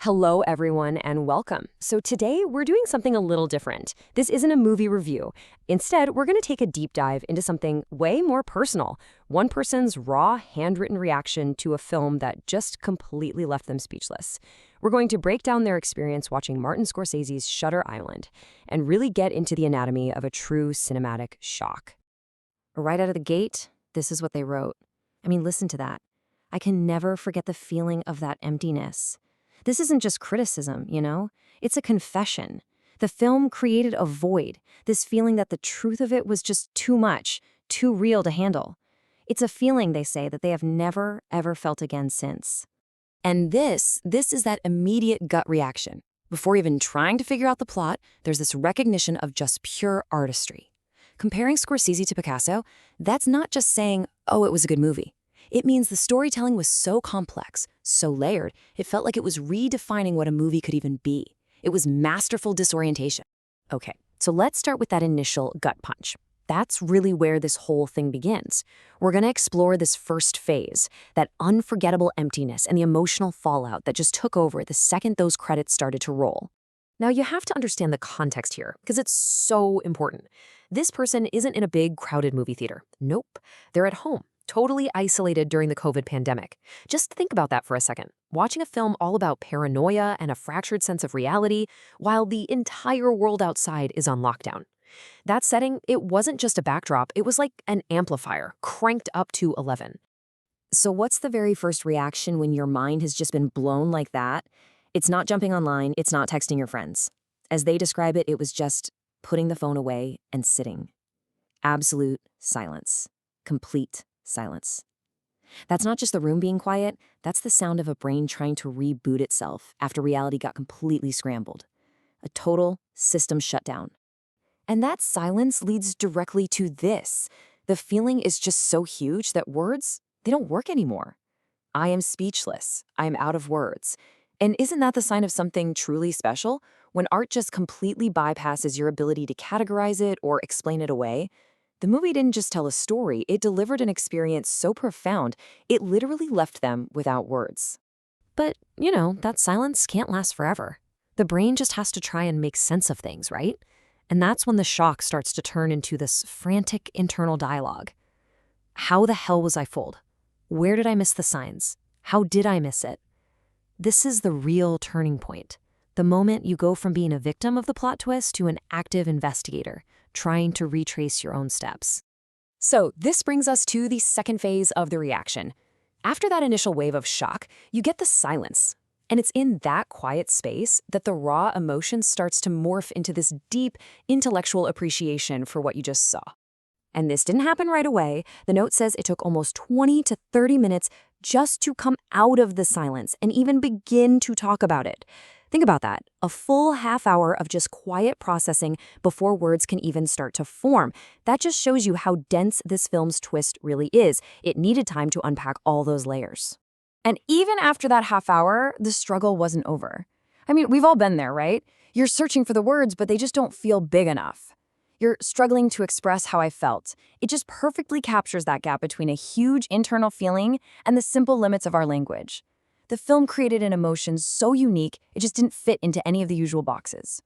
Hello, everyone, and welcome. So, today we're doing something a little different. This isn't a movie review. Instead, we're going to take a deep dive into something way more personal, one person's raw, handwritten reaction to a film that just completely left them speechless. We're going to break down their experience watching Martin Scorsese's Shutter Island and really get into the anatomy of a true cinematic shock. Right out of the gate, this is what they wrote. Listen to that. I can never forget the feeling of that emptiness. This isn't just criticism, It's a confession. The film created a void, this feeling that the truth of it was just too much, too real to handle. It's a feeling, they say, that they have never, ever felt again since. And this is that immediate gut reaction. Before even trying to figure out the plot, there's this recognition of just pure artistry. Comparing Scorsese to Picasso, that's not just saying, oh, it was a good movie. It means the storytelling was so complex, so layered, it felt like it was redefining what a movie could even be. It was masterful disorientation. Okay, so let's start with that initial gut punch. That's really where this whole thing begins. We're going to explore this first phase, that unforgettable emptiness and the emotional fallout that just took over the second those credits started to roll. Now, you have to understand the context here, because it's so important. This person isn't in a big, crowded movie theater. Nope. They're at home, totally isolated during the COVID pandemic. Just think about that for a second. Watching a film all about paranoia and a fractured sense of reality, while the entire world outside is on lockdown. That setting, it wasn't just a backdrop, it was like an amplifier, cranked up to 11. So what's the very first reaction when your mind has just been blown like that? It's not jumping online, it's not texting your friends. As they describe it, it was just putting the phone away and sitting. Absolute silence. Complete silence. That's not just the room being quiet, that's the sound of a brain trying to reboot itself after reality got completely scrambled. A total system shutdown. And that silence leads directly to this. The feeling is just so huge that words, they don't work anymore. I am speechless. I am out of words. And isn't that the sign of something truly special? When art just completely bypasses your ability to categorize it or explain it away? The movie didn't just tell a story, it delivered an experience so profound, it literally left them without words. But, that silence can't last forever. The brain just has to try and make sense of things, right? And that's when the shock starts to turn into this frantic internal dialogue. How the hell was I fooled? Where did I miss the signs? How did I miss it? This is the real turning point. The moment you go from being a victim of the plot twist to an active investigator, trying to retrace your own steps. So this brings us to the second phase of the reaction. After that initial wave of shock, you get the silence. And it's in that quiet space that the raw emotion starts to morph into this deep intellectual appreciation for what you just saw. And this didn't happen right away. The note says it took almost 20 to 30 minutes just to come out of the silence and even begin to talk about it. Think about that. A full half hour of just quiet processing before words can even start to form. That just shows you how dense this film's twist really is. It needed time to unpack all those layers. And even after that half hour, the struggle wasn't over. We've all been there, right? You're searching for the words, but they just don't feel big enough. You're struggling to express how I felt. It just perfectly captures that gap between a huge internal feeling and the simple limits of our language. The film created an emotion so unique, it just didn't fit into any of the usual boxes.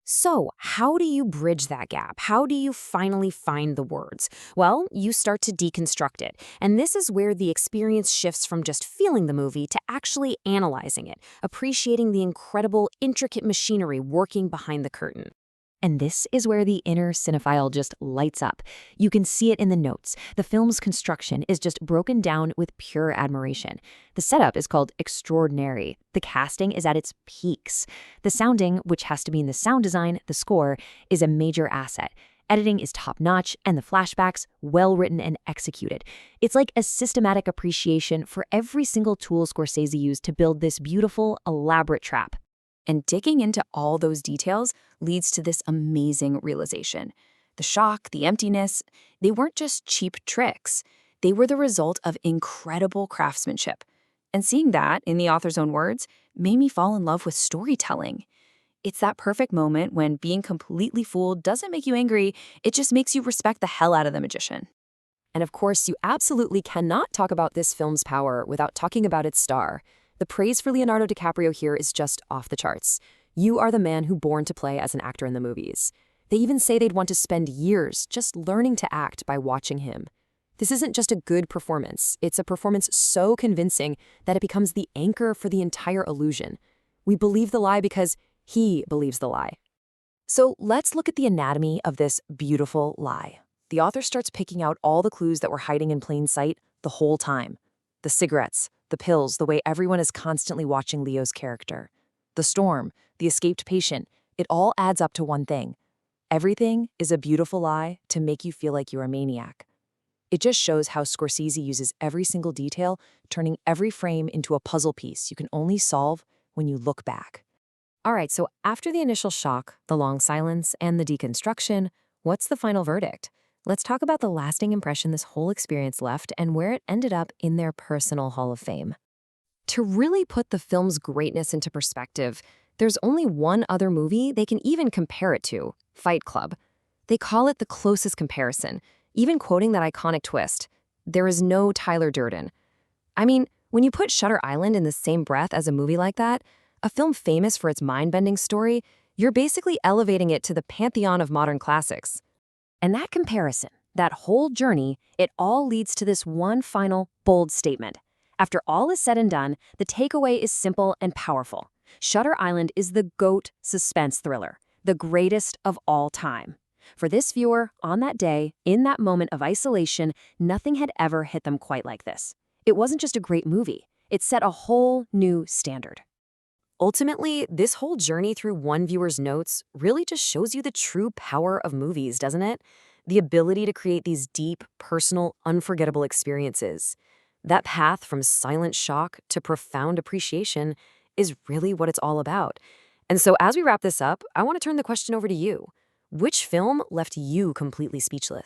So, how do you bridge that gap? How do you finally find the words? Well, you start to deconstruct it. And this is where the experience shifts from just feeling the movie to actually analyzing it, appreciating the incredible, intricate machinery working behind the curtain. And this is where the inner cinephile just lights up. You can see it in the notes. The film's construction is just broken down with pure admiration. The setup is called extraordinary. The casting is at its peaks. The sounding, which has to be in the sound design, the score, is a major asset. Editing is top-notch, and the flashbacks, well-written and executed. It's like a systematic appreciation for every single tool Scorsese used to build this beautiful, elaborate trap. And digging into all those details leads to this amazing realization. The shock, the emptiness, they weren't just cheap tricks. They were the result of incredible craftsmanship. And seeing that, in the author's own words, made me fall in love with storytelling. It's that perfect moment when being completely fooled doesn't make you angry, it just makes you respect the hell out of the magician. And of course, you absolutely cannot talk about this film's power without talking about its star. The praise for Leonardo DiCaprio here is just off the charts. You are the man who born to play as an actor in the movies. They even say they'd want to spend years just learning to act by watching him. This isn't just a good performance, it's a performance so convincing that it becomes the anchor for the entire illusion. We believe the lie because he believes the lie. So let's look at the anatomy of this beautiful lie. The author starts picking out all the clues that were hiding in plain sight the whole time. The cigarettes, the pills, the way everyone is constantly watching Leo's character. The storm, the escaped patient, it all adds up to one thing. Everything is a beautiful lie to make you feel like you're a maniac. It just shows how Scorsese uses every single detail, turning every frame into a puzzle piece you can only solve when you look back. All right, so after the initial shock, the long silence, and the deconstruction, what's the final verdict? Let's talk about the lasting impression this whole experience left and where it ended up in their personal Hall of Fame. To really put the film's greatness into perspective, there's only one other movie they can even compare it to, Fight Club. They call it the closest comparison, even quoting that iconic twist, "There is no Tyler Durden." I mean, when you put Shutter Island in the same breath as a movie like that, a film famous for its mind-bending story, you're basically elevating it to the pantheon of modern classics. And that comparison, that whole journey, it all leads to this one final, bold statement. After all is said and done, the takeaway is simple and powerful. Shutter Island is the GOAT suspense thriller, the greatest of all time. For this viewer, on that day, in that moment of isolation, nothing had ever hit them quite like this. It wasn't just a great movie. It set a whole new standard. Ultimately, this whole journey through one viewer's notes really just shows you the true power of movies, doesn't it? The ability to create these deep, personal, unforgettable experiences. That path from silent shock to profound appreciation is really what it's all about. And so as we wrap this up, I want to turn the question over to you. Which film left you completely speechless?